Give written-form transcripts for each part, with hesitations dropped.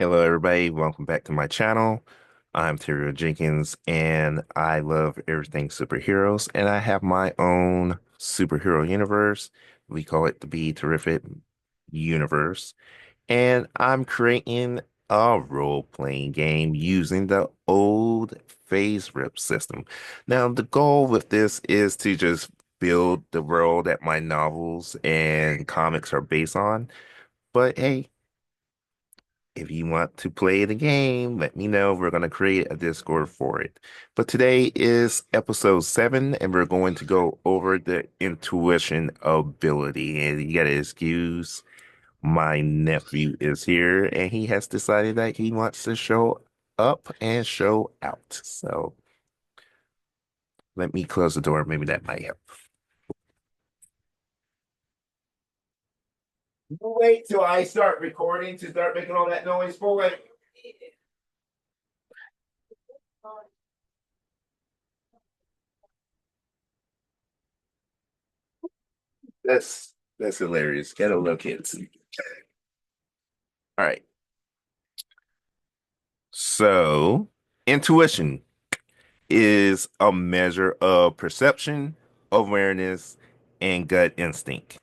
Hello, everybody. Welcome back to my channel. I'm Terry Jenkins, and I love everything superheroes. And I have my own superhero universe. We call it the Be Terrific universe. And I'm creating a role-playing game using the old phase rip system. Now, the goal with this is to just build the world that my novels and comics are based on. But hey, if you want to play the game, let me know. We're going to create a Discord for it. But today is episode 7, and we're going to go over the intuition ability. And you got to excuse my nephew is here, and he has decided that he wants to show up and show out. So let me close the door. Maybe that might help. Wait till I start recording to start making all that noise, boy. That's hilarious. Get a look, kids. All right. So, intuition is a measure of perception, awareness, and gut instinct.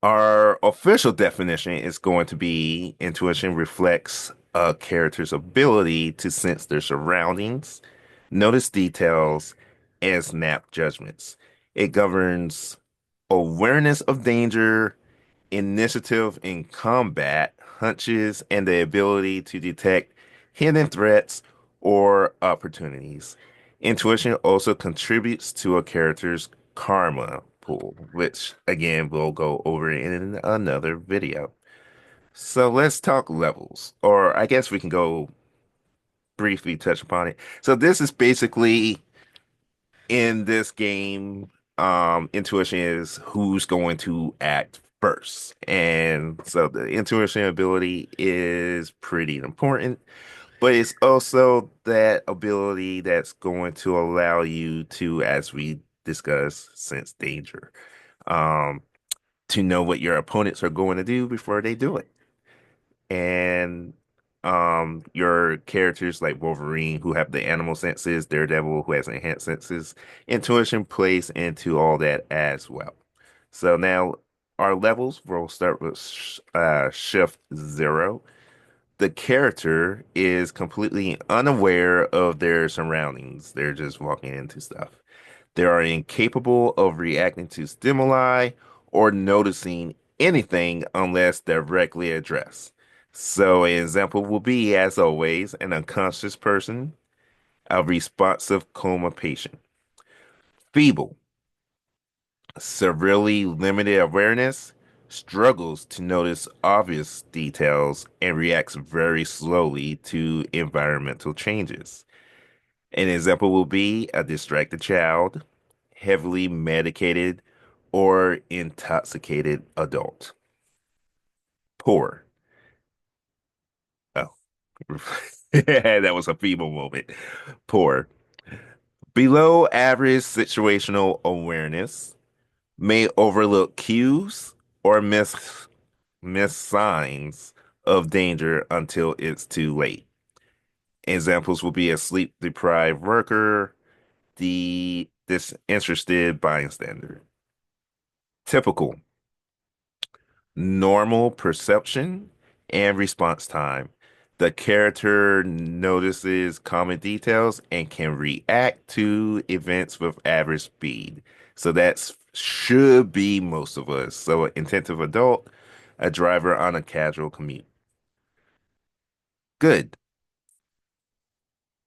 Our official definition is going to be intuition reflects a character's ability to sense their surroundings, notice details, and snap judgments. It governs awareness of danger, initiative in combat, hunches, and the ability to detect hidden threats or opportunities. Intuition also contributes to a character's karma pool, which again we'll go over in another video. So let's talk levels, or I guess we can go briefly touch upon it. So this is basically in this game, intuition is who's going to act first. And so the intuition ability is pretty important, but it's also that ability that's going to allow you to, as we discussed, sense danger, um, to know what your opponents are going to do before they do it. And your characters like Wolverine who have the animal senses, Daredevil who has enhanced senses, intuition plays into all that as well. So now our levels, we'll start with shift 0. The character is completely unaware of their surroundings. They're just walking into stuff. They are incapable of reacting to stimuli or noticing anything unless directly addressed. So, an example will be, as always, an unconscious person, a responsive coma patient. Feeble, severely limited awareness, struggles to notice obvious details, and reacts very slowly to environmental changes. An example will be a distracted child, heavily medicated, or intoxicated adult. Poor. Oh, that was a feeble moment. Poor. Below average situational awareness may overlook cues or miss signs of danger until it's too late. Examples will be a sleep deprived worker, the disinterested bystander. Typical normal perception and response time. The character notices common details and can react to events with average speed. So that's should be most of us. So an attentive adult, a driver on a casual commute. Good.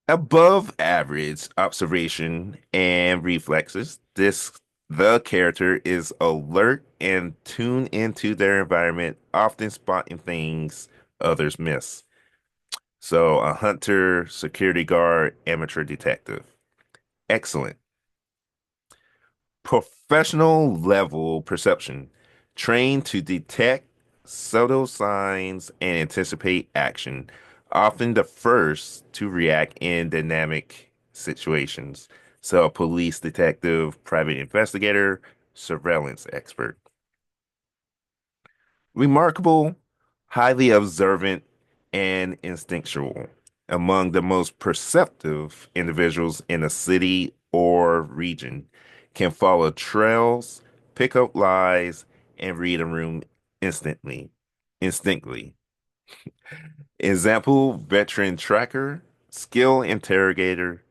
Above average observation and reflexes. The character is alert and tuned into their environment, often spotting things others miss. So a hunter, security guard, amateur detective. Excellent. Professional level perception. Trained to detect subtle signs and anticipate action, often the first to react in dynamic situations. So, a police detective, private investigator, surveillance expert. Remarkable, highly observant, and instinctual. Among the most perceptive individuals in a city or region can follow trails, pick up lies, and read a room instantly. Instinctly. Example, veteran tracker, skill interrogator,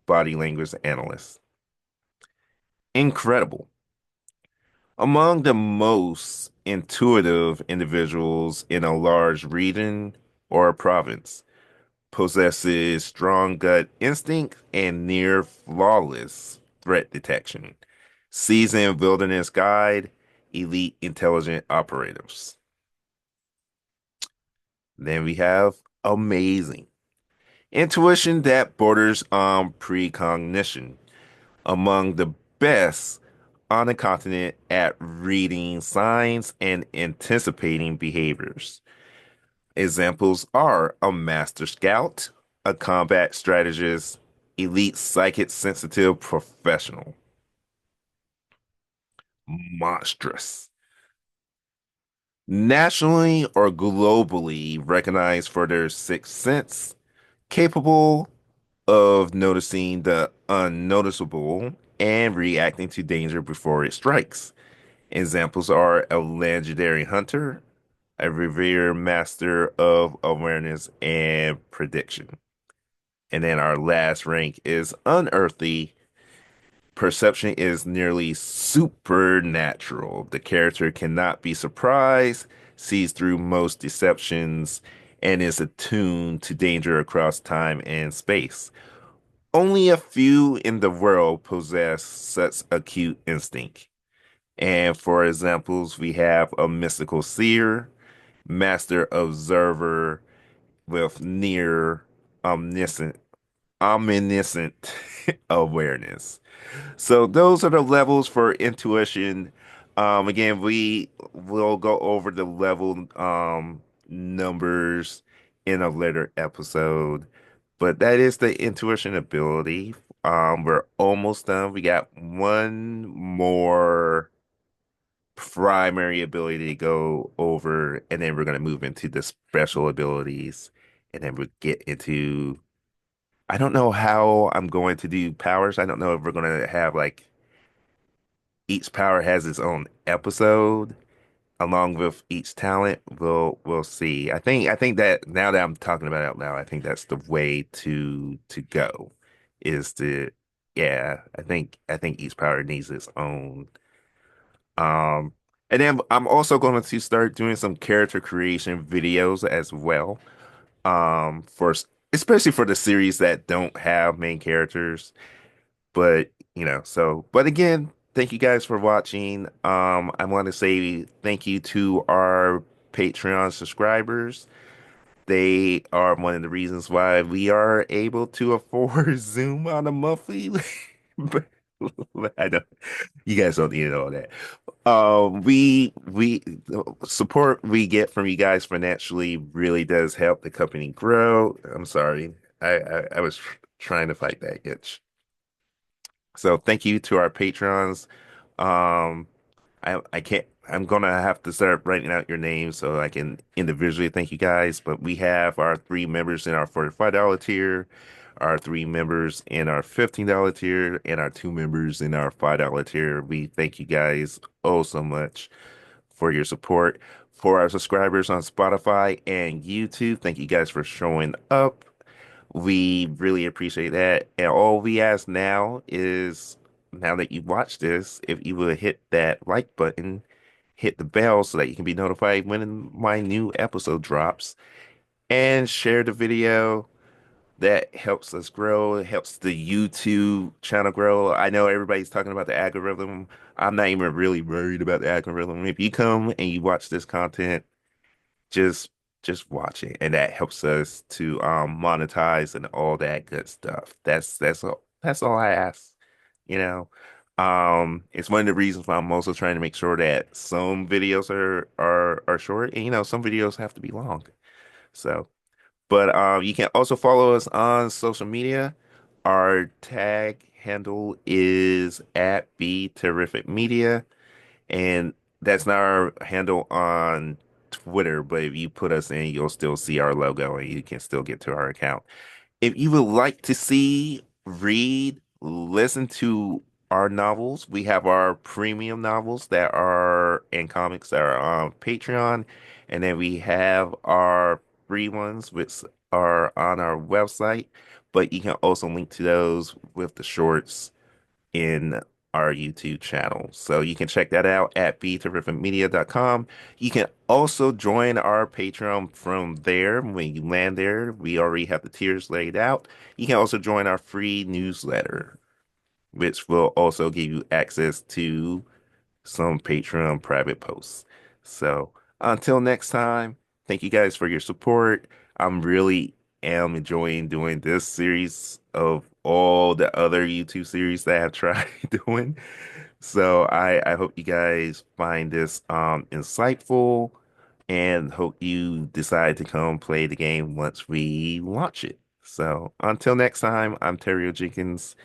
body language analyst. Incredible. Among the most intuitive individuals in a large region or province, possesses strong gut instinct and near flawless threat detection. Seasoned wilderness guide, elite intelligent operatives. Then we have amazing. Intuition that borders on precognition. Among the best on the continent at reading signs and anticipating behaviors. Examples are a master scout, a combat strategist, elite psychic sensitive professional. Monstrous. Nationally or globally recognized for their sixth sense, capable of noticing the unnoticeable and reacting to danger before it strikes. Examples are a legendary hunter, a revered master of awareness and prediction. And then our last rank is unearthly. Perception is nearly supernatural. The character cannot be surprised, sees through most deceptions, and is attuned to danger across time and space. Only a few in the world possess such acute instinct. And for examples, we have a mystical seer, master observer with near omniscient omniscient awareness. So those are the levels for intuition. Again, we will go over the level numbers in a later episode, but that is the intuition ability. We're almost done. We got one more primary ability to go over, and then we're going to move into the special abilities, and then we'll get into I don't know how I'm going to do powers. I don't know if we're going to have like each power has its own episode along with each talent. We'll see. I think that now that I'm talking about it out loud, I think that's the way to go is to yeah, I think each power needs its own. Um and then I'm also going to start doing some character creation videos as well. For especially for the series that don't have main characters. But, but again, thank you guys for watching. I want to say thank you to our Patreon subscribers. They are one of the reasons why we are able to afford Zoom on a monthly. But I know you guys don't need all that. We the support we get from you guys financially really does help the company grow. I'm sorry, I was trying to fight that itch. So thank you to our patrons. Um, I can't. I'm gonna have to start writing out your names so I can individually thank you guys. But we have our three members in our $45 tier, our three members in our $15 tier, and our two members in our $5 tier. We thank you guys oh so much for your support. For our subscribers on Spotify and YouTube, thank you guys for showing up. We really appreciate that. And all we ask now is, now that you've watched this, if you will hit that like button, hit the bell so that you can be notified when my new episode drops, and share the video. That helps us grow. It helps the YouTube channel grow. I know everybody's talking about the algorithm. I'm not even really worried about the algorithm. If you come and you watch this content, just just watch it, and that helps us to monetize and all that good stuff. That's all I ask, you know. It's one of the reasons why I'm also trying to make sure that some videos are short, and some videos have to be long. So, but you can also follow us on social media. Our tag handle is @BeTerrificMedia, and that's not our handle on Twitter, but if you put us in, you'll still see our logo and you can still get to our account. If you would like to see, read, listen to our novels, we have our premium novels that are and comics that are on Patreon, and then we have our free ones which are on our website. But you can also link to those with the shorts in our YouTube channel. So you can check that out at beterrificmedia.com. You can also join our Patreon from there. When you land there, we already have the tiers laid out. You can also join our free newsletter, which will also give you access to some Patreon private posts. So until next time, thank you guys for your support. I'm really am enjoying doing this series of all the other YouTube series that I've tried doing. So I hope you guys find this insightful and hope you decide to come play the game once we launch it. So until next time, I'm Terry Jenkins,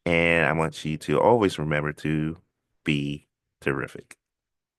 and I want you to always remember to be terrific.